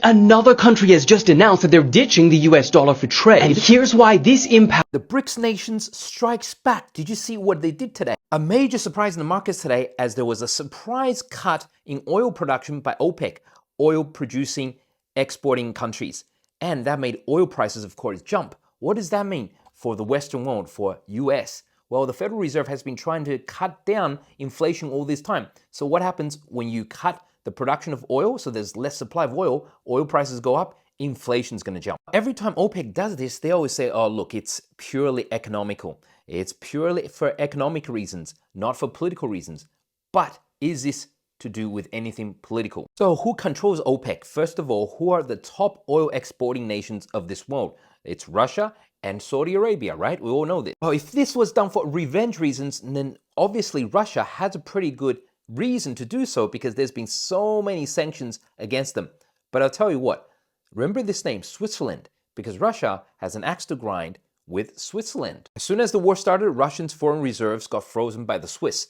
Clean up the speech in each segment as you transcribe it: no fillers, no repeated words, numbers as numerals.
Another country has just announced that they're ditching the US dollar for trade. And here's why this impacts the BRICS nations strikes back. Did you see what they did today? A major surprise in the markets today as there was a surprise cut in oil production by OPEC, oil producing, exporting countries. And that made oil prices, of course, jump. What does that mean for the Western world, for US? Well, the Federal Reserve has been trying to cut down inflation all this time. So what happens when you cut the production of oil, so there's less supply of oil prices go up, inflation's gonna jump. Every time OPEC does this, they always say, oh, look, it's purely economical. It's purely for economic reasons, not for political reasons. But is this to do with anything political? So who controls OPEC? First of all, who are the top oil exporting nations of this world? It's Russia and Saudi Arabia, right? We all know this. Well, if this was done for revenge reasons, then obviously Russia has a pretty good reason to do so because there's been so many sanctions against them. But I'll tell you what, remember this name, Switzerland, because Russia has an axe to grind with Switzerland. As soon as the war started, Russians' foreign reserves got frozen by the Swiss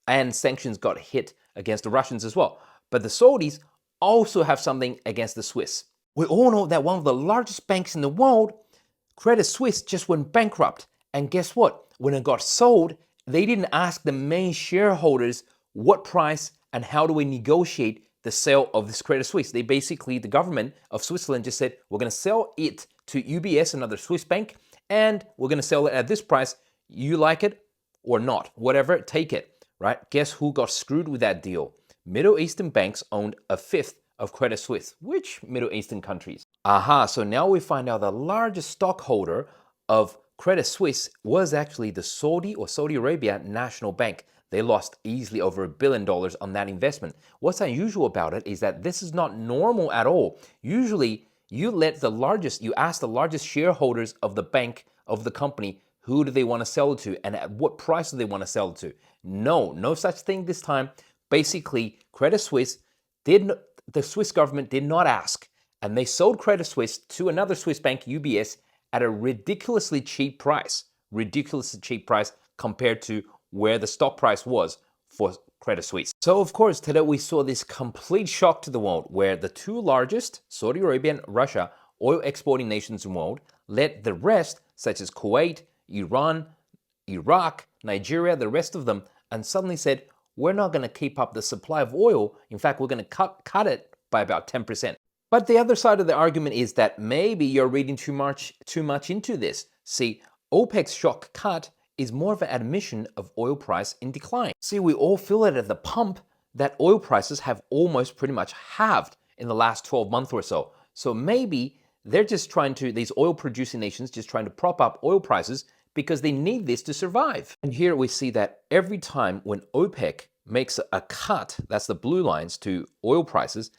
and sanctions got hit against the Russians as well. But the Saudis also have something against the Swiss. We all know that one of the largest banks in the world, Credit Suisse, just went bankrupt. And guess what? When it got sold, they didn't ask the main shareholders what price and how do we negotiate the sale of this Credit Suisse. They basically, the government of Switzerland just said, we're going to sell it to UBS, another Swiss bank, and we're going to sell it at this price. You like it or not, whatever, take it, right? Guess who got screwed with that deal? Middle Eastern banks owned a fifth of Credit Suisse. Which Middle Eastern countries? Aha, so now we find out the largest stockholder of Credit Suisse was actually the Saudi or Saudi Arabia National Bank. They lost easily over $1 billion on that investment. What's unusual about it is that this is not normal at all. Usually, you ask the largest shareholders of the bank, of the company, who do they want to sell it to and at what price do they want to sell it to? No such thing this time. Basically, Credit Suisse the Swiss government did not ask, and they sold Credit Suisse to another Swiss bank, UBS, at a ridiculously cheap price compared to where the stock price was for Credit Suisse. So of course, today we saw this complete shock to the world where the two largest, Saudi Arabia and Russia, oil exporting nations in the world, let the rest, such as Kuwait, Iran, Iraq, Nigeria, the rest of them, and suddenly said, we're not going to keep up the supply of oil. In fact, we're going to cut it by about 10%. But the other side of the argument is that maybe you're reading too much into this. See, OPEC's shock cut is more of an admission of oil price in decline. See, we all feel it at the pump that oil prices have almost pretty much halved in the last 12 months or so. So maybe they're just these oil producing nations just trying to prop up oil prices because they need this to survive. And here we see that every time when OPEC makes a cut, that's the blue lines, to oil prices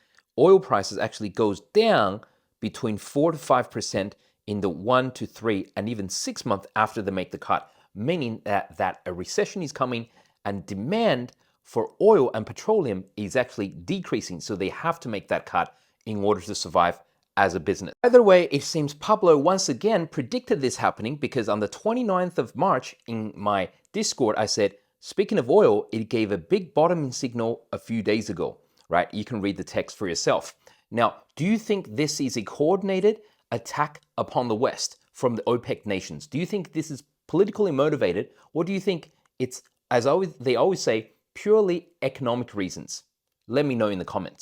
actually goes down between 4 to 5% in the 1 to 3 and even 6 months after they make the cut, meaning that a recession is coming and demand for oil and petroleum is actually decreasing. So they have to make that cut in order to survive as a business. Either way, it seems Pablo once again predicted this happening because on the 29th of March in my Discord, I said, speaking of oil, it gave a big bottoming signal a few days ago, right? You can read the text for yourself. Now, do you think this is a coordinated attack upon the West from the OPEC nations? Do you think this is politically motivated, or do you think it's, they always say, purely economic reasons? Let me know in the comments.